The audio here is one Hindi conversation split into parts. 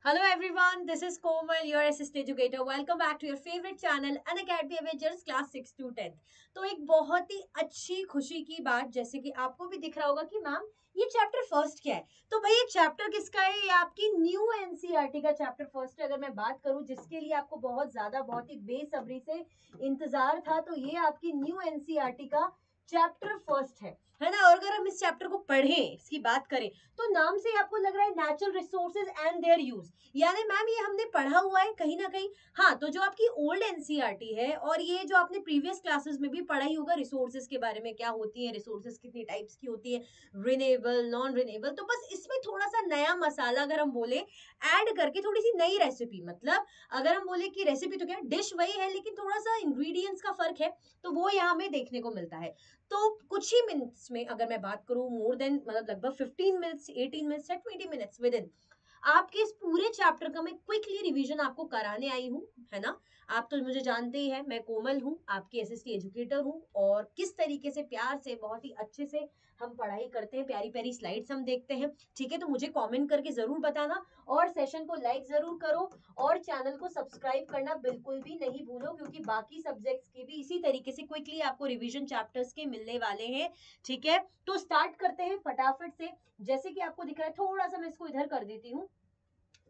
Hello everyone, this is Komal, your assistant educator. Welcome back to your favorite channel, Unacademy Avengers class 6 to 10th. तो एक बहुत ही अच्छी खुशी की बात, जैसे कि आपको भी दिख रहा होगा कि मैम ये चैप्टर फर्स्ट क्या है। तो भाई ये चैप्टर किसका है? ये आपकी न्यू एनसीईआरटी का चैप्टर फर्स्ट है। अगर मैं बात करूं जिसके लिए आपको बहुत ही बेसब्री से इंतजार था, तो ये आपकी न्यू एनसीईआरटी का चैप्टर फर्स्ट है ना। और अगर हम इस चैप्टर को पढ़ें, इसकी बात करें, तो नाम से आपको लग रहा है natural resources and their use, यानी मैम ये हमने पढ़ा हुआ है कहीं ना कहीं। हाँ, तो जो आपकी ओल्ड एनसीईआरटी है और ये जो आपने प्रीवियस क्लासेस में भी पढ़ा ही होगा रिसोर्सेज के बारे में, क्या होती है रिसोर्सेज, कितनी टाइप्स की होती है, रिन्यूएबल नॉन रिन्यूएबल। तो बस इसमें थोड़ा सा नया मसाला अगर हम बोले ऐड करके, थोड़ी सी नई रेसिपी, मतलब अगर हम बोले कि रेसिपी तो क्या डिश वही है लेकिन थोड़ा सा इंग्रेडिएंट्स का फर्क है, तो वो यहाँ हमें देखने को मिलता है। तो कुछ ही मिनट्स में अगर मैं बात करूं, मोर देन मतलब लगभग 15 मिनट्स 18 मिनट्स या 20 मिनट्स विद इन आपके इस पूरे चैप्टर का मैं क्विकली रिवीजन आपको कराने आई हूँ, है ना। आप तो मुझे जानते ही है, मैं कोमल हूँ, आपकी एसएसटी एजुकेटर हूँ, और किस तरीके से प्यार से बहुत ही अच्छे से हम पढ़ाई करते हैं, प्यारी प्यारी स्लाइड्स हम देखते हैं। ठीक है, तो मुझे कमेंट करके जरूर बताना, और सेशन को लाइक जरूर करो, और चैनल को सब्सक्राइब करना बिल्कुल भी नहीं भूलो, क्योंकि बाकी सब्जेक्ट्स के भी इसी तरीके से क्विकली आपको रिवीजन चैप्टर्स के मिलने वाले हैं। ठीक है, तो स्टार्ट करते हैं फटाफट से। जैसे कि आपको दिख रहा है, थोड़ा सा मैं इसको इधर कर देती हूँ।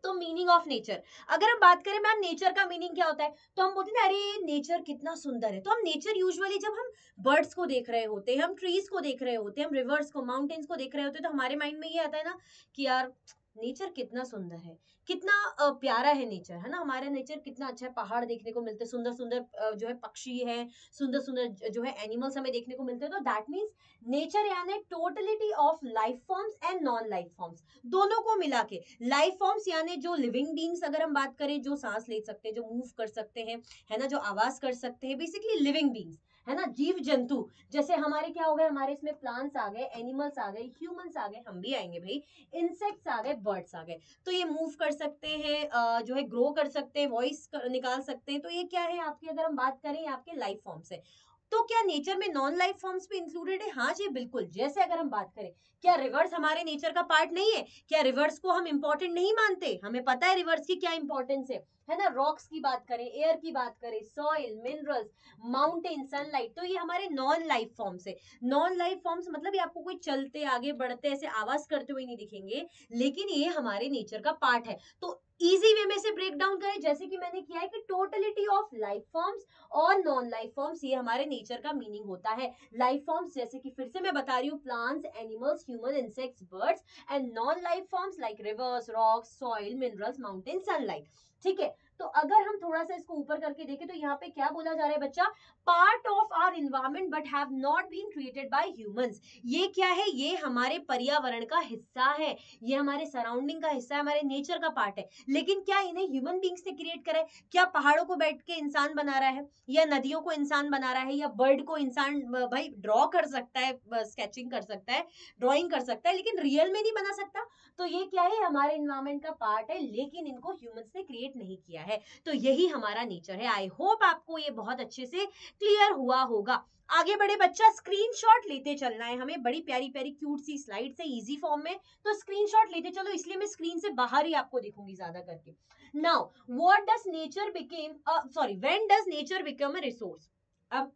तो मीनिंग ऑफ नेचर, अगर हम बात करें मैम नेचर का मीनिंग क्या होता है, तो हम बोलते हैं ना अरे नेचर कितना सुंदर है। तो हम नेचर यूजुअली जब हम बर्ड्स को देख रहे होते हैं, हम ट्रीज को देख रहे होते हैं, हम रिवर्स को माउंटेन्स को देख रहे होते हैं, तो हमारे माइंड में ये आता है ना कि यार नेचर कितना सुंदर है, कितना प्यारा है नेचर, है ना। हमारा नेचर कितना अच्छा है, पहाड़ देखने को मिलते हैं, सुंदर सुंदर जो है पक्षी है, सुंदर सुंदर जो है एनिमल्स हमें देखने को मिलते हैं। तो दैट मीन्स नेचर यानी totality of life forms and non life forms, दोनों को मिला के। लाइफ फॉर्म्स यानी जो लिविंग बींग्स अगर हम बात करें, जो सांस ले सकते हैं, जो मूव कर सकते हैं, है ना, जो आवाज कर सकते हैं, बेसिकली लिविंग बींग्स, है ना। जीव जंतु जैसे हमारे क्या हो गए, हमारे इसमें प्लांट्स आ गए, एनिमल्स आ गए, ह्यूमंस आ गए, हम भी आएंगे भाई, इंसेक्ट्स आ गए, बर्ड्स आ गए। तो ये मूव कर सकते हैं, जो है ग्रो कर सकते हैं, वॉइस निकाल सकते हैं। तो ये क्या है आपकी, अगर हम बात करें आपके लाइफ फॉर्म्स है। तो क्या नेचर में नॉन लाइफ फॉर्म्स भी इंक्लूडेड है? हाँ जी बिल्कुल। जैसे अगर हम बात करें, क्या रिवर्स हमारे नेचर का पार्ट नहीं है? क्या रिवर्स को हम इंपॉर्टेंट नहीं मानते? हमें पता है रिवर्स की क्या इंपॉर्टेंस है ना। रॉक्स की बात करें, एयर की बात करें, सॉइल, मिनरल्स, माउंटेन, सनलाइट, तो ये हमारे नॉन लाइफ फॉर्म्स है। नॉन लाइफ फॉर्म्स मतलब ये आपको कोई चलते आगे बढ़ते ऐसे आवाज करते हुए नहीं दिखेंगे, लेकिन ये हमारे नेचर का पार्ट है। तो इजी वे में से ब्रेक डाउन करें, जैसे कि मैंने किया है कि टोटलिटी ऑफ लाइफ फॉर्म्स और नॉन लाइफ फॉर्म्स, ये हमारे नेचर का मीनिंग होता है। लाइफ फॉर्म्स जैसे कि फिर से मैं बता रही हूँ, plants, animals, human, insects, birds, and non life forms like reverse, rocks, soil, minerals, mountain, sunlight. ठीक है, तो अगर हम थोड़ा सा इसको ऊपर करके देखें, तो यहाँ पे क्या बोला जा रहा है बच्चा, part of our environment but have not been created by humans. ये क्या है, ये हमारे पर्यावरण का हिस्सा है, ये हमारे सराउंडिंग का हिस्सा है, हमारे नेचर का पार्ट है, लेकिन क्या इन्हें ह्यूमन बींग्स ने क्रिएट करा है? क्या पहाड़ों को बैठ के इंसान बना रहा है, या नदियों को इंसान बना रहा है, या बर्ड को इंसान भाई ड्रॉ कर सकता है, स्केचिंग कर सकता है, ड्रॉइंग कर सकता है, लेकिन रियल में नहीं बना सकता। तो ये क्या है, हमारे इन्वायरमेंट का पार्ट है, लेकिन इनको ह्यूमंस ने क्रिएट नहीं किया है। तो यही हमारा नेचर है। आई होप आपको ये बहुत अच्छे से क्लियर हुआ होगा। आगे बढ़े बच्चा, स्क्रीनशॉट लेते चलना है हमें, बड़ी प्यारी प्यारी क्यूट सी स्लाइड्स है इजी फॉर्म में, तो स्क्रीनशॉट लेते चलो, इसलिए मैं स्क्रीन से बाहर ही आपको दिखूंगी ज्यादा करके। Now what does nature became, sorry, when does nature become a resource. अब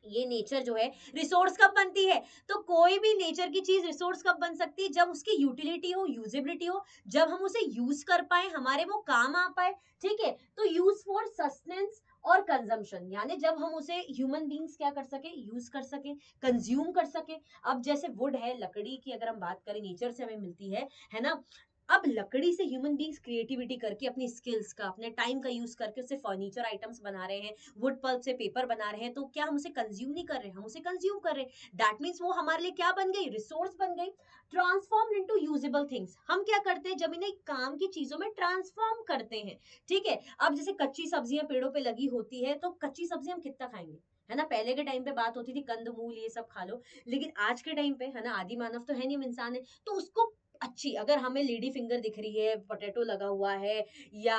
ये नेचर जो है रिसोर्स कब बनती है? तो कोई भी नेचर की चीज रिसोर्स कब बन सकती है? जब उसकी यूटिलिटी हो, यूजेबिलिटी हो, जब हम उसे यूज कर पाए, हमारे वो काम आ पाए। ठीक है, तो यूज फॉर सस्टेनेंस और कंजम्पशन, यानी जब हम उसे ह्यूमन बींग्स क्या कर सके, यूज कर सके, कंज्यूम कर सके। अब जैसे वुड है, लकड़ी की अगर हम बात करें, नेचर से हमें मिलती है ना। अब लकड़ी से ह्यूमन बींग्स क्रिएटिविटी करके, अपनी स्किल्स का, अपने टाइम का यूज करके उससे फर्नीचर आइटम्स बना रहे हैं, वुड पल्प से पेपर बना रहे हैं, तो क्या हम उसे कंज्यूम नहीं कर रहे, हम उसे कंज्यूम कर रहे हैं। दैट मीन्स वो हमारे लिए क्या बन गई, रिसोर्स बन गई। ट्रांसफॉर्म इनटू यूजेबल थिंग्स, हम क्या करते हैं, जब इन्हें काम की चीजों में ट्रांसफॉर्म करते हैं। ठीक है, अब जैसे कच्ची सब्जियां पेड़ों पे लगी होती है, तो कच्ची सब्जी हम कितना खाएंगे, है ना। पहले के टाइम पे बात होती थी कंद मूल ये सब खा लो, लेकिन आज के टाइम पे, है ना, आदि मानव तो है नहीं, हम इंसान है, तो उसको अच्छी, अगर हमें लेडी फिंगर दिख रही है, पोटैटो लगा हुआ है या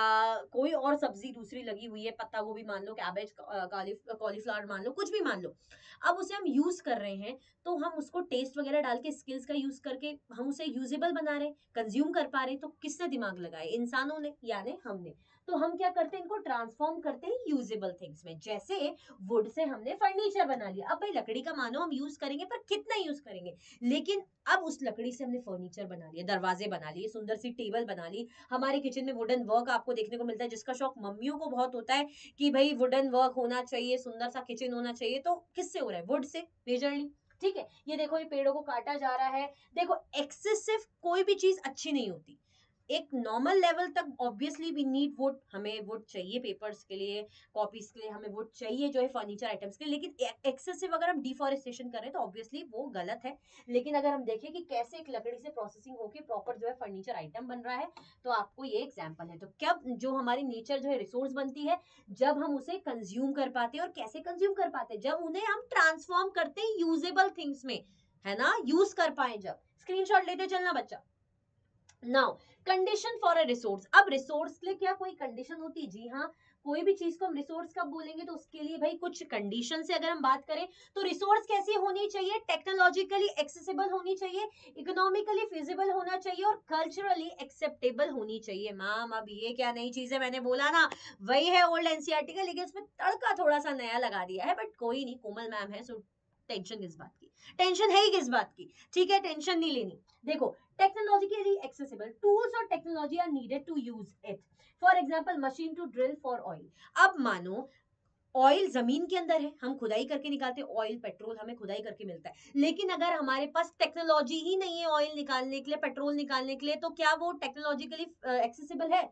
कोई और सब्जी दूसरी लगी हुई है, पत्ता गोभी मान लो, कैबेज, कॉलीफ्लावर मान लो, कुछ भी मान लो, अब उसे हम यूज कर रहे हैं, तो हम उसको टेस्ट वगैरह डाल के स्किल्स का यूज करके हम उसे यूजेबल बना रहे हैं, कंज्यूम कर पा रहे हैं, तो किसने दिमाग लगाए? इंसानों ने, यानी हमने। तो हम क्या करते हैं, इनको ट्रांसफॉर्म करते हैं यूजेबल थिंग्स में। जैसे वुड से हमने फर्नीचर बना लिया, अब भाई लकड़ी का मानो हम यूज करेंगे, पर कितना यूज करेंगे, लेकिन अब उस लकड़ी से हमने फर्नीचर बना लिया, दरवाजे बना लिए, सुंदर सी टेबल बना ली। हमारे किचन में वुडन वर्क आपको देखने को मिलता है, जिसका शौक मम्मियों को बहुत होता है कि भाई वुडन वर्क होना चाहिए, सुंदर सा किचन होना चाहिए। तो किससे हो रहा है? Would say, majorly. ठीक है, ये देखो, ये पेड़ों को काटा जा रहा है। देखो, एक्सेसिव कोई भी चीज अच्छी नहीं होती। एक नॉर्मल लेवल तक ऑब्वियसली वी नीड वुड, हमें वुड चाहिए पेपर्स के लिए, कॉपीज के लिए हमें वुड चाहिए जो है फर्नीचर आइटम्स के लिए, लेकिन एक्सेसिव अगर हम डिफॉरेस्टेशन कर रहे हैं तो ऑब्वियसली वो गलत है। लेकिन अगर हम देखें कि कैसे एक लकड़ी से प्रोसेसिंग होकर प्रॉपर जो है फर्नीचर आइटम बन रहा है, तो आपको ये एग्जांपल है। तो कब जो हमारी नेचर जो है रिसोर्स बनती है, जब हम उसे कंज्यूम कर पाते हैं। और कैसे कंज्यूम कर पाते हैं? जब उन्हें हम ट्रांसफॉर्म करते हैं यूजेबल थिंग्स में, है ना, यूज कर पाए। जब स्क्रीनशॉट लेते चलना बच्चा। Now, condition for a resource. अब रिसोर्स के लिए क्या कोई कंडीशन होती है? जी हाँ, कोई भी चीज को हम रिसोर्स कब बोलेंगे तो उसके लिए भाई कुछ कंडीशन से अगर हम बात करें तो रिसोर्स कैसी होनी चाहिए? टेक्नोलॉजिकली एक्सेसिबल होनी चाहिए, इकोनॉमिकली फिजिबल होना चाहिए और कल्चरली एक्सेप्टेबल होनी चाहिए। मैम, अब ये क्या नई चीज है? मैंने बोला ना, वही है ओल्ड एनसीईआरटी का, लेकिन उसमें तड़का थोड़ा सा नया लगा दिया है। बट कोई नहीं, कोमल मैम है, सो टेंशन किस बात की? टेंशन है ही किस बात की? ठीक है, टेंशन नहीं लेनी। देखो, technologically accessible tools और technology are needed to use it. For example, machine to drill for oil. अब मानो ऑयल जमीन के अंदर है, हम खुदाई करके निकालते हैं ऑयल, पेट्रोल हमें खुदाई करके मिलता है। लेकिन अगर हमारे पास टेक्नोलॉजी ही नहीं है ऑयल निकालने के लिए, पेट्रोल निकालने के लिए, तो क्या वो टेक्नोलॉजिकली एक्सेसिबल है?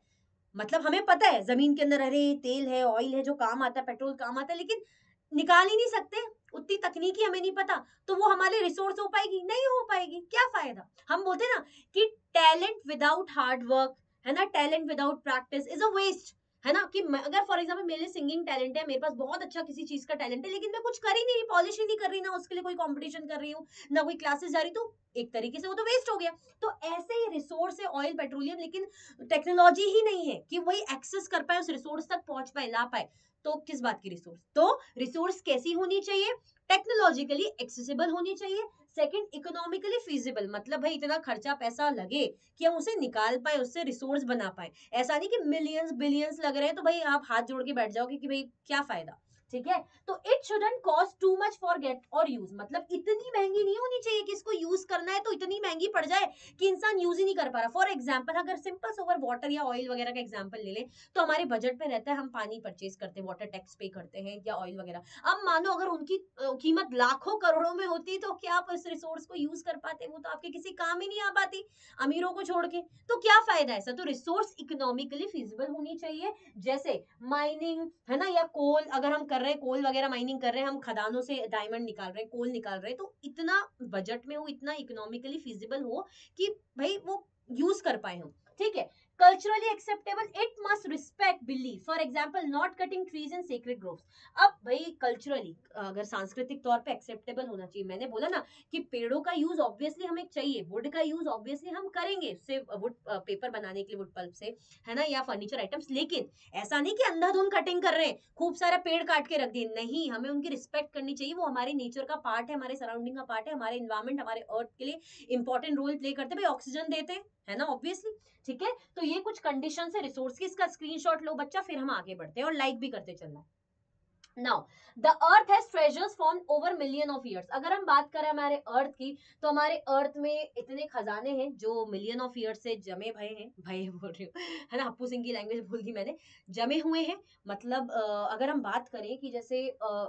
मतलब हमें पता है जमीन के अंदर अरे तेल है, ऑयल है जो काम आता है, पेट्रोल काम आता है, लेकिन निकाल ही नहीं सकते। उतनी तकनीकी हमें नहीं पता, तो वो हमारे रिसोर्स हो पाएगी? नहीं हो पाएगी। क्या फायदा? हम बोलते हैं ना कि टैलेंट विदाउट हार्ड वर्क, है ना, talent without practice is a waste, है ना। कि अगर फॉर एग्जाम्पल मेरे सिंगिंग टैलेंट है, मेरे पास बहुत अच्छा किसी चीज का टैलेंट है, लेकिन मैं कुछ कर ही नहीं, पॉलिश ही नहीं कर रही, ना उसके लिए कोई कंपटीशन कर रही हूँ, ना कोई क्लासेस जा रही, तो एक तरीके से वो तो वेस्ट हो गया। तो ऐसे ही रिसोर्स है ऑयल, पेट्रोलियम, लेकिन टेक्नोलॉजी ही नहीं है कि वही एक्सेस कर पाए, उस रिसोर्स तक पहुंच पाए, ला पाए, तो किस बात की रिसोर्स? तो रिसोर्स कैसी होनी चाहिए? टेक्नोलॉजिकली एक्सेसिबल होनी चाहिए। सेकंड, इकोनॉमिकली फीजिबल, मतलब भाई इतना खर्चा पैसा लगे कि हम उसे निकाल पाए, उससे रिसोर्स बना पाए। ऐसा नहीं कि मिलियंस बिलियंस लग रहे हैं तो भाई आप हाथ जोड़ के बैठ जाओगे कि भाई क्या फायदा। ठीक है, तो it shouldn't cost too much for get और यूज, मतलब इतनी महंगी नहीं होनी चाहिए कि इसको यूज करना है तो इतनी महंगी पड़ जाए कि इंसान यूज ही नहीं कर पा रहा। फॉर एग्जाम्पल, अगर सिंपल सोवर वाटर या ऑयल वगैरह का एग्जाम्पल ले लें, तो हमारे बजट में रहता है, हम पानी परचेज करते हैं, वाटर टैक्स पे करते हैं या ऑयल वगैरह। अब मानो अगर उनकी कीमत लाखों करोड़ों में होती तो क्या आप इस रिसोर्स को यूज कर पाते? वो तो आपके किसी काम ही नहीं आ पाती, अमीरों को छोड़ के। तो क्या फायदा ऐसा? तो रिसोर्स इकोनॉमिकली फिजिबल होनी चाहिए। जैसे माइनिंग, है ना, या कोल अगर हम कर रहे हैं, कोल वगैरह माइनिंग कर रहे हैं, हम खदानों से डायमंड निकाल रहे हैं, कोल निकाल रहे हैं, तो इतना बजट में हो, इतना इकोनॉमिकली फिजिबल हो कि भाई वो यूज कर पाए हम। ठीक है, culturally acceptable, it must respect belief, for example not cutting trees in sacred groves. अब भाई कल्चरली अगर सांस्कृतिक तौर पे एक्सेप्टेबल होना चाहिए। मैंने बोला ना कि पेड़ों का यूज ऑब्वियसली हमें चाहिए, वुड का यूज ऑब्वियसली हम करेंगे, उससे वुड पेपर बनाने के लिए, वुड पल्प से, है ना, या फर्नीचर आइटम्स। लेकिन ऐसा नहीं कि अंधाधुंध कटिंग कर रहे हैं, खूब सारा पेड़ काट के रख दिए, नहीं, हमें उनकी रिस्पेक्ट करनी चाहिए। वो हमारे नेचर का पार्ट है, हमारे सराउंडिंग का पार्ट है, हमारे इन्वायरमेंट, हमारे अर्थ के लिए इंपॉर्टेंट रोल प्ले करते हैं, भाई ऑक्सीजन देते हैं, है ना, ऑब्वियसली। ठीक है, तो ये कुछ कंडीशन है रिसोर्स की, इसका स्क्रीनशॉट लो बच्चा, फिर हम आगे बढ़ते हैं और लाइक भी करते चलना। Now, the earth has treasures form over million of years. अगर हम बात करें हमारे अर्थ की, तो हमारे अर्थ में इतने खजाने हैं जो मिलियन ऑफ ईयर्स से जमे भये हैं, भये बोल रही हूँ, है ना, हप्पू सिंह की लैंग्वेज भूल दी मैंने, जमे हुए हैं। मतलब अगर हम बात करें कि जैसे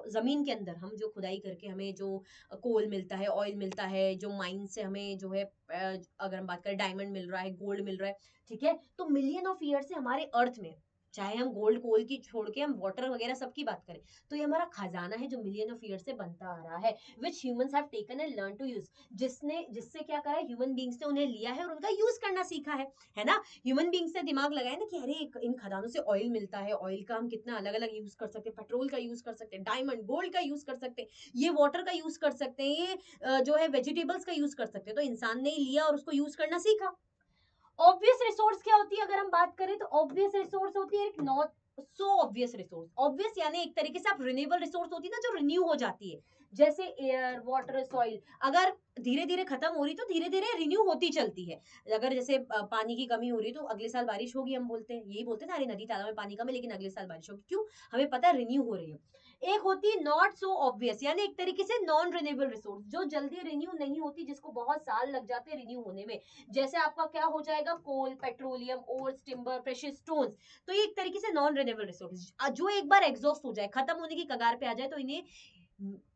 जमीन के अंदर हम जो खुदाई करके हमें जो कोल मिलता है, ऑयल मिलता है, जो माइन से हमें जो है अगर हम बात करें डायमंड मिल रहा है, गोल्ड मिल रहा है, ठीक है, तो मिलियन ऑफ ईयर से हमारे अर्थ में चाहे हम गोल्ड कोल की छोड़ के हम वाटर वगैरह सबकी बात करें, तो ये हमारा खजाना है जो मिलियन ऑफ ईयर से बनता आ रहा है, which humans have taken and learn to use, जिससे क्या करा है, ह्यूमन बींग्स ने उन्हें लिया है और उनका यूज करना सीखा है ना। ह्यूमन बींग्स ने दिमाग लगाया ना कि अरे इन खदानों से ऑयल मिलता है, ऑयल का हम कितना अलग अलग यूज कर सकते हैं, पेट्रोल का यूज कर सकते हैं, डायमंड गोल्ड का यूज कर सकते हैं, ये वाटर का यूज कर सकते हैं, ये जो है वेजिटेबल्स का यूज कर सकते हैं। तो इंसान ने लिया और उसको यूज करना सीखा। ऑब्वियस रिसोर्स क्या होती है अगर हम बात करें, तो ऑब्वियस रिसोर्स होती है एक not so obvious resource. Obvious यानी एक तरीके से आप रिन्यूएबल रिसोर्स होती है ना, जो रिन्यू हो जाती है, जैसे एयर वाटर सॉइल, अगर धीरे धीरे खत्म हो रही तो धीरे धीरे रिन्यू होती चलती है। अगर जैसे पानी की कमी हो रही है तो अगले साल बारिश होगी, हम बोलते हैं, यही बोलते हैं ना, अरे नदी तालाब में पानी कम है लेकिन अगले साल बारिश होगी, क्यों, हमें पता है रिन्यू हो रही है। एक होती है नॉट सो ऑब्वियस, यानी एक तरीके से नॉन रिन्यूएबल रिसोर्स, जो जल्दी रिन्यू नहीं होती, जिसको बहुत साल लग जाते हैं रिन्यू होने में, जैसे आपका क्या हो जाएगा, coal, petroleum, ores, timber, precious stones. तो ये एक तरीके से नॉन रिन्यूएबल रिसोर्स, जो एक बार एग्जॉस्ट हो जाए, खत्म होने की कगार पे आ जाए, तो इन्हें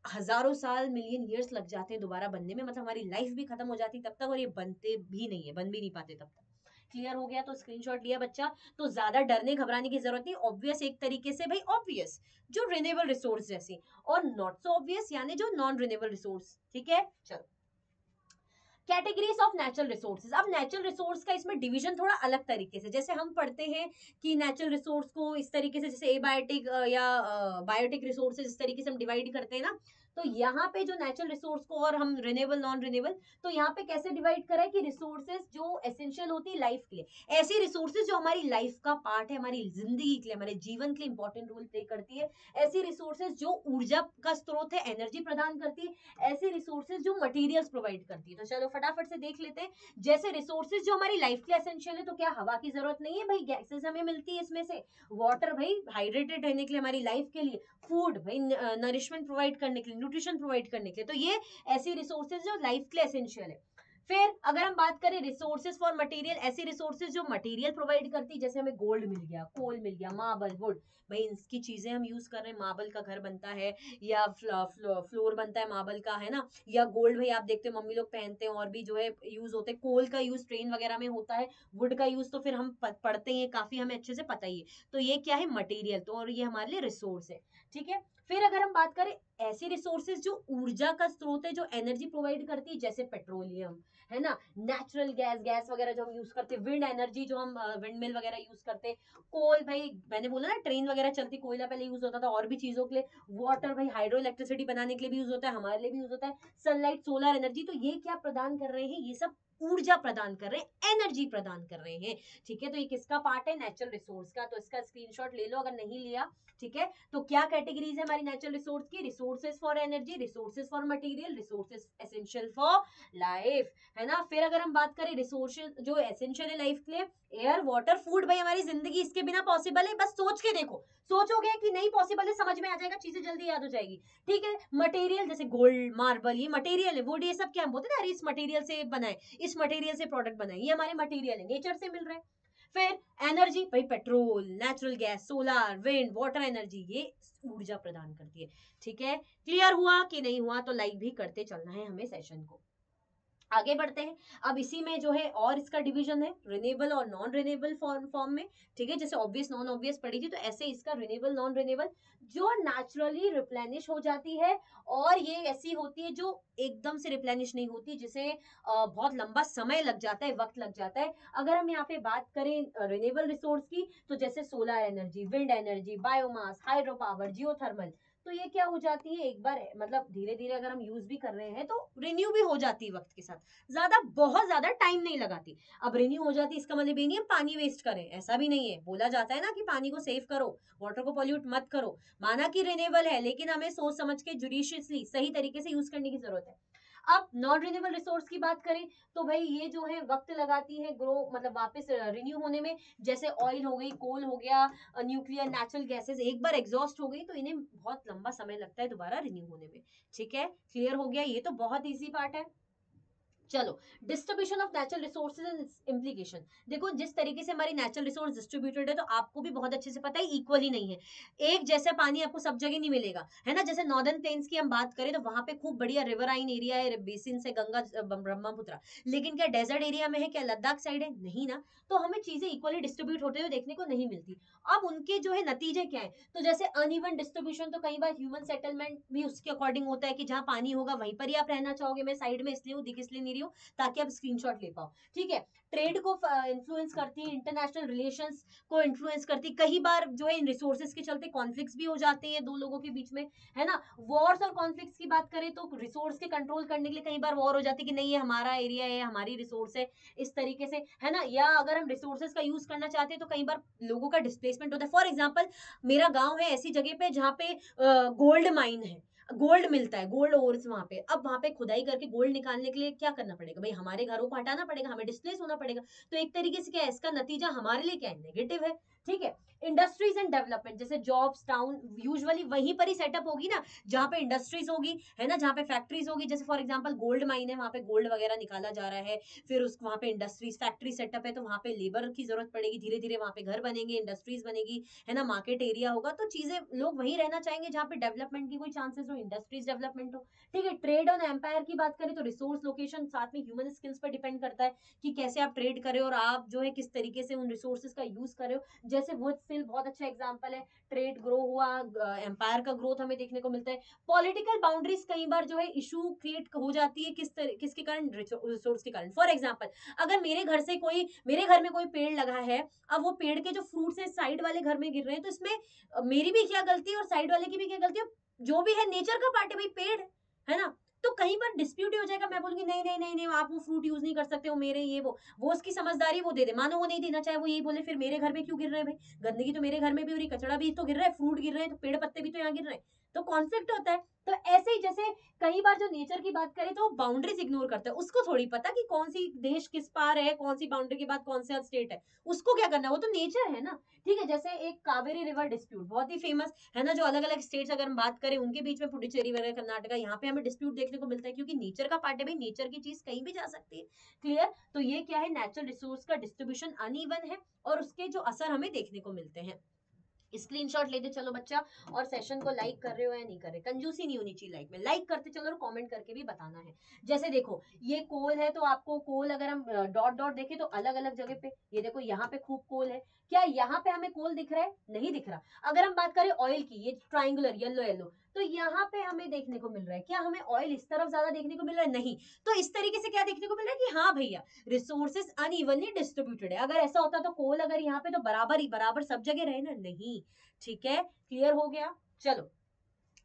हजारों साल, मिलियन ईयर्स लग जाते हैं दोबारा बनने में, मतलब हमारी लाइफ भी खत्म हो जाती है तब तक, और ये बनते भी नहीं है, बन भी नहीं पाते तब तक। क्लियर हो गया? तो स्क्रीनशॉट लिया बच्चा, तो ज्यादा डरने घबराने की जरूरत नहीं। ऑब्वियस एक तरीके से भाई ऑब्वियस, जो रिन्यूएबल रिसोर्स जैसी, और नॉट सो ऑब्वियस यानी जो नॉन रिन्यूएबल रिसोर्स। ठीक है, चलो कैटेगरीज ऑफ नेचुरल रिसोर्सेज। अब नेचुरल रिसोर्स का इसमें डिवीजन थोड़ा अलग तरीके से, जैसे हम पढ़ते हैं कि नेचुरल रिसोर्स को इस तरीके से, जैसे एबायोटिक या बायोटिक रिसोर्सेज, इस तरीके से हम डिवाइड करते हैं ना, तो यहाँ पे जो नेचुरल रिसोर्स को और हम रिन्यूएबल नॉन रिन्यूएबल, तो यहाँ पे कैसे डिवाइड करा है कि रिसोर्सेज जो एसेंशियल होती है लाइफ के लिए, ऐसी रिसोर्सेज जो हमारी लाइफ का पार्ट है, हमारी जिंदगी के लिए, हमारे जीवन के लिए इंपॉर्टेंट रोल प्ले करती है, ऐसी रिसोर्सेज जो ऊर्जा का स्रोत है, एनर्जी प्रदान करती है, ऐसी रिसोर्सेज जो मटेरियल्स प्रोवाइड करती है। तो चलो फटाफट से देख लेते हैं। जैसे रिसोर्सेज जो हमारी लाइफ के लिए एसेंशियल है, तो क्या हवा की जरूरत नहीं है भाई, गैसेस हमें मिलती है इसमें से, वाटर भाई हाइड्रेटेड रहने के लिए हमारी लाइफ के लिए, फूड भाई नरिशमेंट प्रोवाइड करने के लिए, न्यूट्रिशन प्रोवाइड करने के लिए, तो ये ऐसी रिसोर्सेज जो लाइफ के लिए एसेंशियल है। फिर अगर हम बात करें रिसोर्सेज फॉर मटेरियल, ऐसी रिसोर्सेज जो मटेरियल प्रोवाइड करती है, जैसे हमें गोल्ड मिल गया, कोल मिल गया, मार्बल, वुड, भाई इसकी चीजें हम यूज कर रहे हैं, मार्बल का घर बनता है या फ्लोर बनता है मार्बल का, है ना, या गोल्ड भाई आप देखते हो मम्मी लोग पहनते हैं, और भी जो है यूज होते हैं, कोल का यूज ट्रेन वगैरह में होता है, वुड का यूज तो फिर हम पढ़ते हैं काफी, हमें अच्छे से पता ही है। तो ये क्या है, मटेरियल, तो और ये हमारे लिए रिसोर्स है। ठीक है, फिर अगर हम बात करें ऐसी रिसोर्सेज जो ऊर्जा का स्रोत है, जो एनर्जी प्रोवाइड करती है, जैसे पेट्रोलियम, है ना, नेचुरल गैस, गैस वगैरह जो हम यूज करते हैं, विंड एनर्जी जो हम विंड मिल वगैरह यूज करते हैं, कोल भाई मैंने बोला ना ट्रेन वगैरह चलती, कोयला पहले यूज होता था और भी चीजों के लिए, वाटर भाई हाइड्रो इलेक्ट्रिसिटी बनाने के लिए भी यूज होता है, हमारे लिए भी यूज होता है, सनलाइट, सोलर एनर्जी, तो ये क्या प्रदान कर रहे हैं, ये सब ऊर्जा प्रदान कर रहे हैं, एनर्जी प्रदान कर रहे हैं। ठीक है, तो ये किसका पार्ट है, नेचुरल रिसोर्स का, तो इसका स्क्रीनशॉट ले लो अगर नहीं लिया। ठीक है, तो क्या कैटेगरीज है हमारी नेचुरल रिसोर्स की, resources for energy, resources for material, resources essential for life, है ना। फिर अगर हम बात करें रिसोर्सेज जो एसेंशियल है लाइफ के लिए, एयर वाटर फूड, भाई हमारी जिंदगी इसके बिना पॉसिबल है, बस सोच के देखो, सोचोगे कि नहीं पॉसिबल है, समझ में आ जाएगा, चीजें जल्दी याद हो जाएगी। ठीक है, मटेरियल जैसे गोल्ड, मार्बल, ये मटेरियल है, वुड, ये सब क्या हम बोलते हैं ना, इस मटेरियल से बनाए, इस मटेरियल से प्रोडक्ट बनाए, ये हमारे मटेरियल है, नेचर से मिल रहे हैं। फिर एनर्जी भाई petrol, natural gas, solar, wind, water energy, ये ऊर्जा प्रदान करती है। ठीक है, क्लियर हुआ कि नहीं हुआ, तो लाइक भी करते चलना है हमें सेशन को। आगे बढ़ते हैं। अब इसी में जो है और इसका डिवीजन है रिन्यूएबल और नॉन रिन्यूएबल फॉर्म में। ठीक है, जैसे ऑब्वियस नॉन ऑब्वियस पढ़ी थी, तो ऐसे इसका रिन्यूएबल नॉन रिन्यूएबल, जो नेचुरली रिप्लेनिश हो जाती है, और ये ऐसी होती है जो एकदम से रिप्लेनिश नहीं होती, जिसे बहुत लंबा समय लग जाता है, वक्त लग जाता है। अगर हम यहाँ पे बात करें रिन्यूएबल रिसोर्स की, तो जैसे solar energy, wind energy, biomass, hydro power, geothermal, तो ये क्या हो जाती है, एक बार मतलब धीरे धीरे अगर हम यूज भी कर रहे हैं तो रिन्यू भी हो जाती है वक्त के साथ, ज्यादा बहुत ज्यादा टाइम नहीं लगाती। अब रिन्यू हो जाती है इसका मतलब ये नहीं है पानी वेस्ट करें, ऐसा भी नहीं है, बोला जाता है ना कि पानी को सेव करो, वाटर को पॉल्यूट मत करो, माना कि रिन्यूएबल है, लेकिन हमें सोच समझ के जुडिशियसली सही तरीके से यूज करने की जरूरत है। अब नॉन रिन्यूएबल रिसोर्स की बात करें, तो भाई ये जो है वक्त लगाती है ग्रो, मतलब वापस रिन्यू होने में, जैसे ऑयल हो गई, कोल हो गया, न्यूक्लियर, नेचुरल गैसेस एक बार एग्जॉस्ट हो गई तो इन्हें बहुत लंबा समय लगता है दोबारा रिन्यू होने में। ठीक है, क्लियर हो गया, ये तो बहुत इजी पार्ट है। चलो, distribution of natural resources and implication. देखो, जिस तरीके से हमारी नेचुरल रिसोर्स डिस्ट्रीब्यूटेड है, तो आपको भी बहुत अच्छे से पता है इक्वली नहीं है, एक जैसा पानी आपको सब जगह नहीं मिलेगा, है ना। जैसे नॉर्दर्न प्लेन्स की हम बात करें तो वहां पे खूब बढ़िया रिवराइन एरिया है, बेसिन से गंगा ब्रह्मपुत्र, लेकिन क्या डेजर्ट एरिया में है, क्या लद्दाख साइड है, नहीं ना। तो हमें चीजें इक्वली डिस्ट्रीब्यूट होते हुए देखने को नहीं मिलती। अब उनके जो है नतीजे क्या है, तो जैसे अनइवन डिस्ट्रीब्यूशन, तो कई बार ह्यूमन सेटलमेंट भी उसके अकॉर्डिंग होता है कि जहां पानी होगा वहीं पर ही आप रहना चाहोगे। मैं साइड में इसलिए हूँ, दिख इसलिए नहीं रही हूँ ताकि आप स्क्रीनशॉट ले पाओ, ठीक है। ट्रेड को इन्फ्लुएंस करती है, इंटरनेशनल रिलेशंस को इन्फ्लुएंस करती है, कई बार जो है इन रिसोर्सेज के चलते कॉन्फ्लिक्ट्स भी हो जाते हैं दो लोगों के बीच में, है ना। वॉर्स और कॉन्फ्लिक्ट्स की बात करें तो रिसोर्स के कंट्रोल करने के लिए कई बार वॉर हो जाती है कि नहीं ये हमारा एरिया है, हमारी रिसोर्स है, इस तरीके से, है ना। या अगर हम रिसोर्सेज का यूज करना चाहते हैं तो कई बार लोगों का डिस्प्लेसमेंट होता है। फॉर एग्जाम्पल, मेरा गांव है ऐसी जगह पे जहाँ पे गोल्ड माइन है, गोल्ड मिलता है, गोल्ड ओर्स वहां पे। अब वहां पे खुदाई करके गोल्ड निकालने के लिए क्या करना पड़ेगा भाई, हमारे घरों को हटाना पड़ेगा, हमें डिस्प्लेस होना पड़ेगा। तो एक तरीके से क्या है, इसका नतीजा हमारे लिए क्या है, नेगेटिव है, ठीक है। इंडस्ट्रीज एंड डेवलपमेंट, जैसे जॉब्स टाउन यूजुअली वहीं पर ही सेटअप होगी ना जहाँ पे इंडस्ट्रीज होगी, है ना, जहाँ पे फैक्ट्रीज होगी। जैसे फॉर एग्जांपल गोल्ड माइन है, वहां पे गोल्ड वगैरह निकाला जा रहा है, फिर उस वहां पे इंडस्ट्रीज फैक्ट्री सेटअप है, तो वहां पे लेबर की जरूरत पड़ेगी, धीरे धीरे वहां पे घर बनेंगे, इंडस्ट्रीज बनेगी, है ना, मार्केट एरिया होगा, तो चीजें लोग वहीं रहना चाहेंगे जहाँ पे डेवलपमेंट की कोई चांसेस हो, इंडस्ट्रीज डेवलपमेंट हो, ठीक है। ट्रेड और एम्पायर की बात करें तो रिसोर्स लोकेशन साथ में ह्यूमन स्किल्स पर डिपेंड करता है कि कैसे आप ट्रेड करें और आप जो है किस तरीके से उन रिसोर्सेज का यूज करें। जैसे वुड स्टिल बहुत अच्छा एग्जांपल है, ट्रेड ग्रो हुआ, एम्पायर का ग्रोथ हमें देखने को मिलता है। पॉलिटिकल बाउंड्रीज कई बार जो है इशू क्रिएट हो जाती है, किसके कारण, रिसोर्स के कारण। फॉर एग्जाम्पल, अगर मेरे घर में कोई पेड़ लगा है, अब वो पेड़ के जो फ्रूट्स है साइड वाले घर में गिर रहे हैं, तो इसमें मेरी भी क्या गलती है और साइड वाले की भी क्या गलती है, जो भी है नेचर का पार्ट है भाई, पेड़ है ना। तो कहीं पर डिस्प्यूट हो जाएगा, मैं बोलूंगी नहीं नहीं नहीं नहीं आप वो फ्रूट यूज नहीं कर सकते हो, मेरे ये वो उसकी समझदारी वो दे दे, मानो वो नहीं देना चाहे, वो यही बोले फिर मेरे घर में क्यों गिर रहे हैं भाई, गंदगी तो मेरे घर में भी हो रही, कचड़ा भी तो गिर रहा है, फ्रूट गिर रहे हैं, तो पेड़ पत्ते भी तो यहाँ गिर रहे हैं, तो कॉन्फ्लिक्ट होता है। तो ऐसे ही जैसे कई बार जो नेचर की बात करें तो बाउंड्रीज इग्नोर करता है, उसको थोड़ी पता कि कौन सी देश किस पार है, कौन सी बाउंड्री के बाद कौन सा स्टेट है, उसको क्या करना है, वो तो नेचर है ना, ठीक है। जैसे एक कावेरी रिवर डिस्प्यूट बहुत ही फेमस है ना, जो अलग अलग स्टेट्स अगर हम बात करें उनके बीच में, पुडुचेरी वगैरह कर्नाटका, यहाँ पे हमें डिस्प्यूट देखने को मिलता है क्योंकि नेचर का पार्ट है भाई, नेचर की चीज कहीं भी जा सकती है, क्लियर। तो ये क्या है, नेचुरल रिसोर्स का डिस्ट्रीब्यूशन अनइवन है और उसके जो असर हमें देखने को मिलते हैं। स्क्रीनशॉट लेते चलो बच्चा, और सेशन को लाइक कर रहे हो या नहीं कर रहे, कंजूसी नहीं होनी चाहिए लाइक में, लाइक करते चलो और कमेंट करके भी बताना है। जैसे देखो ये कोल है, तो आपको कोल अगर हम डॉट डॉट देखें तो अलग अलग जगह पे, ये देखो यहाँ पे खूब कोल है, क्या यहाँ पे हमें कोल दिख रहा है, नहीं दिख रहा। अगर हम बात करें ऑयल की, ये ट्राइंगुलर येलो येलो, तो यहाँ पे हमें देखने को मिल रहा है, क्या हमें ऑयल इस तरफ ज्यादा देखने को मिल रहा है, नहीं। तो इस तरीके से क्या देखने को मिल रहा है कि हाँ भैया रिसोर्सेज अनइवनली डिस्ट्रीब्यूटेड है। अगर ऐसा होता तो कोल अगर यहाँ पे तो बराबर ही बराबर सब जगह रहे ना, नहीं, ठीक है, क्लियर हो गया। चलो,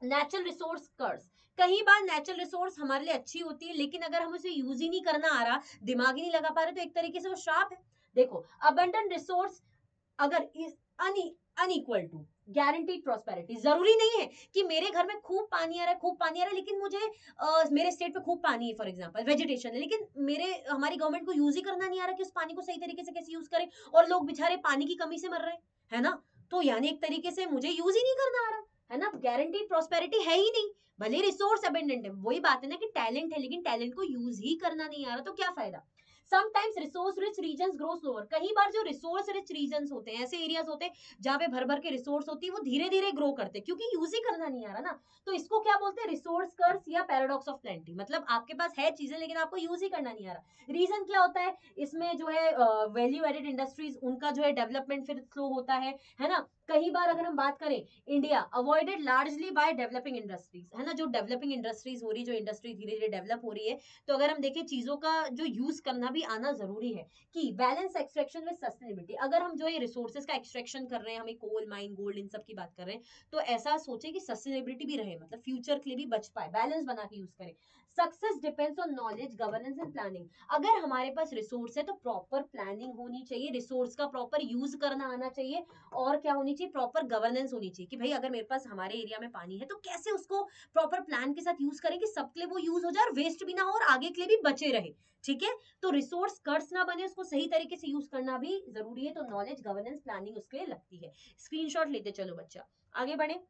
नेचुरल रिसोर्स कर्स, कई बार नेचुरल रिसोर्स हमारे लिए अच्छी होती है, लेकिन अगर हम उसे यूज ही नहीं करना आ रहा, दिमाग ही नहीं लगा पा रहे, तो एक तरीके से वो श्राप है। देखो, अबंडेंट रिसोर्स अगर अनइक्वल टू गारंटीड प्रॉस्पेरिटी, जरूरी नहीं है कि मेरे घर में खूब पानी आ रहा है, खूब पानी आ रहा है, लेकिन मुझे मेरे स्टेट पे खूब पानी है, फॉर एग्जांपल वेजिटेशन है, लेकिन हमारी गवर्नमेंट को यूज ही करना नहीं आ रहा कि उस पानी को सही तरीके से कैसे यूज करें, और लोग बेचारे पानी की कमी से मर रहे हैं, है ना। तो यानी एक तरीके से मुझे यूज ही नहीं करना आ रहा, है ना, गारंटीड प्रॉस्पेरिटी है ही नहीं, भले रिसोर्स अबेंडेंट है, वही बात है ना कि टैलेंट है, लेकिन टैलेंट को यूज ही करना नहीं आ रहा, तो क्या फायदा। Sometimes resource rich regions grow slower, कई बार जो रिसोर्स रिच रीजन्स होते हैं, ऐसे एरियाज होते हैं जहां पे भर भर के रिसोर्स होती है, वो धीरे धीरे ग्रो करते हैं क्योंकि यूज ही करना नहीं आ रहा ना। तो इसको क्या बोलते हैं, रिसोर्स कर्स या पैराडॉक्स ऑफ प्लेंटी, मतलब आपके पास है चीजें लेकिन आपको यूज ही करना नहीं आ रहा। रीजन क्या होता है इसमें, जो है वैल्यू एडेड इंडस्ट्रीज, उनका जो है डेवलपमेंट फिर स्लो होता है ना। कई बार अगर हम बात करें, India avoided largely by developing industries, है ना, जो डेवलपिंग इंडस्ट्रीज हो रही, जो इंडस्ट्री धीरे धीरे डेवलप हो रही है, तो अगर हम देखें चीजों का जो यूज करना भी आना जरूरी है कि बैलेंस एक्सट्रैक्शन विद सस्टेनेबिलिटी। अगर हम जो ये रिसोर्सेज का एक्सट्रैक्शन कर रहे हैं, हमें कोल माइन गोल्ड इन सब की बात कर रहे हैं, तो ऐसा सोचे कि सस्टेनेबिलिटी भी रहे, मतलब फ्यूचर के लिए भी बच पाए, बैलेंस बना के यूज करें। Success depends on knowledge governance and planning, अगर हमारे पास रिसोर्स है तो प्रॉपर प्लानिंग होनी चाहिए, रिसोर्स का प्रॉपर यूज करना आना चाहिए, और क्या होनी चाहिए, प्रॉपर गवर्नेंस होनी चाहिए कि भाई अगर मेरे पास हमारे एरिया में पानी है तो कैसे उसको प्रॉपर प्लान के साथ यूज करें कि सबके लिए वो यूज हो जाए और वेस्ट भी ना हो और आगे के लिए भी बचे रहे, ठीक है। तो रिसोर्स कर्स ना बने, उसको सही तरीके से यूज करना भी जरूरी है, तो नॉलेज गवर्नेंस प्लानिंग उसके लिए लगती है। स्क्रीनशॉट लेते चलो बच्चा, आगे बढ़े।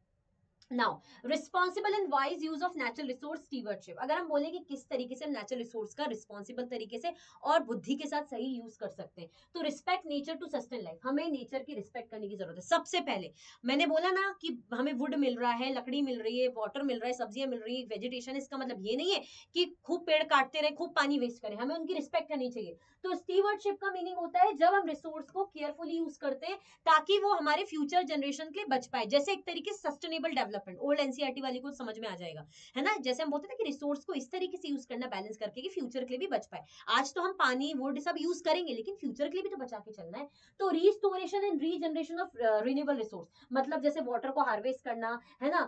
Now responsible and wise use of natural resource stewardship, अगर हम बोले कि किस तरीके से हम नेचुरल रिसोर्स का रिस्पॉन्सिबल तरीके से और बुद्धि के साथ सही यूज कर सकते हैं, तो respect nature to sustain life, हमें नेचर की रिस्पेक्ट करने की जरूरत है। सबसे पहले मैंने बोला ना कि हमें वुड मिल रहा है, लकड़ी मिल रही है, वाटर मिल रहा है, सब्जियां मिल रही है, वेजिटेशन, इसका मतलब ये नहीं है कि खूब पेड़ काटते रहे, खूब पानी वेस्ट करें, हमें उनकी रिस्पेक्ट करनी चाहिए। तो स्टीवर्डशिप का मीनिंग होता है जब हम रिसोर्स को केयरफुली यूज करते हैं ताकि वो हमारे फ्यूचर जनरेशन के लिए बच पाए, जैसे एक तरीके से सस्टेनेबल डेवलपमेंट, ओल्ड एनसीईआरटी वाली को समझ में आ जाएगा, है ना। जैसे हम बोलते हैं कि रिसोर्स को इस तरीके से यूज करना बैलेंस करके कि फ्यूचर के लिए भी बच पाए। आज तो हम पानी वुड सब यूज करेंगे, लेकिन फ्यूचर के लिए भी तो बचा के चलना है। तो restoration and regeneration of renewable resource, मतलब जैसे वाटर को हार्वेस्ट करना, है ना,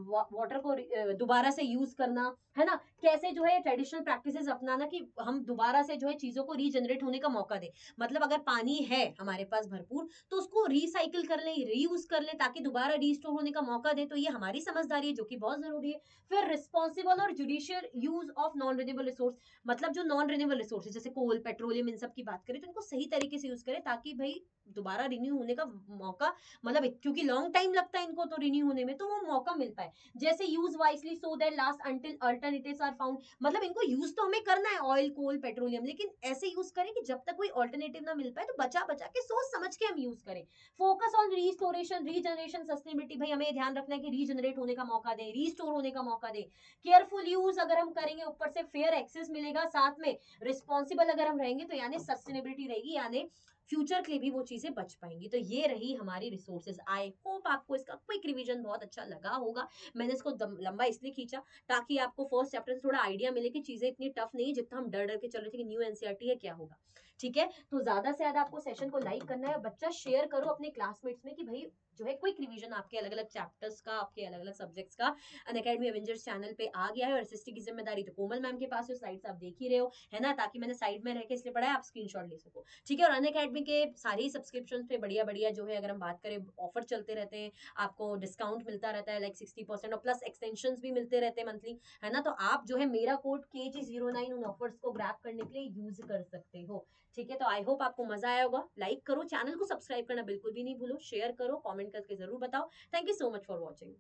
वाटर को दोबारा से यूज करना, है ना, कैसे जो है ट्रेडिशनल प्रैक्टिसेस अपनाना कि हम दोबारा से जो है चीजों को रीजनरेट होने का मौका दे। मतलब अगर पानी है हमारे पास भरपूर, तो उसको रिसाइकिल कर ले, रीयूज कर ले, ताकि दोबारा रीस्टोर होने का मौका दे। तो ये हमारी समझदारी है जो कि बहुत जरूरी है। फिर रिस्पॉन्सिबल और judicial use of non renewable resource, मतलब जो नॉन रिन्यूएबल रिसोर्सेज जैसे कोल, पेट्रोलियम, इन सब की बात करें तो इनको सही तरीके से यूज करें ताकि भाई दोबारा रिन्यू होने का मौका, मतलब क्योंकि लॉन्ग टाइम लगता है इनको तो रिन्यू होने में, तो वो मौका मिल पाए। जैसे use wisely so that last until alternatives are found, मतलब इनको यूज तो हमें करना है ऑयल, कोल, पेट्रोलियम, लेकिन ऐसे यूज करें कि जब तक कोई ऑल्टरनेटिव ना मिल पाए तो बचा बचा के सोच समझ के हम यूज करें। Focus on restoration, regeneration, sustainability, भाई हमें ध्यान रखना है कि रीजनरेट होने का मौका दे, रीस्टोर होने का मौका दे। केयरफुल यूज अगर हम करेंगे, ऊपर से फेयर एक्सेस मिलेगा, साथ में रिस्पॉन्सिबल अगर हम रहेंगे तो यानी सस्टेनेबिलिटी रहेगी, यानी फ्यूचर के लिए भी वो चीजें बच पाएंगी। तो ये रही हमारी रिसोर्सेज। आई होप आपको इसका क्विक रिवीजन बहुत अच्छा लगा होगा। मैंने इसको लंबा इसलिए खींचा ताकि आपको फर्स्ट चैप्टर से थोड़ा आइडिया मिले कि चीजें इतनी टफ नहीं, जितना हम डर डर के चल रहे थे कि न्यू एनसीईआरटी है क्या होगा। ठीक है, तो ज्यादा से ज्यादा आपको सेशन को लाइक करना है, बच्चा शेयर करो अपने क्लासमेट्स में कि भाई जो है क्विक रिवीजन आपके अलग अलग चैप्टर्स का, आपके अलग अलग सब्जेक्ट्स का अनअकैडमी एवेंजर्स चैनल पे आ गया है। और एसएसटी की जिम्मेदारी तो कोमल मैम के पास है, स्लाइड्स आप देख ही रहे हो, है ना, ताकि मैंने साइड में रह के इसलिए पढ़ाया, आप स्क्रीनशॉट ले सको। ठीक है, और अनअकैडमी के सारे ही सब्सक्रिप्शन पे बढ़िया बढ़िया जो है, अगर हम बात करें, ऑफर चलते रहते हैं, आपको डिस्काउंट मिलता रहता है लाइक 60% और प्लस एक्सटेंशन भी मिलते रहते हैं मंथली, है ना। तो आप जो है मेरा कोड KG09 उन ऑफर्स को ग्रैब करने के लिए यूज कर सकते हो। ठीक है, तो आई होप आपको मजा आया होगा। लाइक करो, चैनल को सब्सक्राइब करना बिल्कुल भी नहीं भूलो, शेयर करो, कमेंट करके जरूर बताओ। Thank you so much for watching.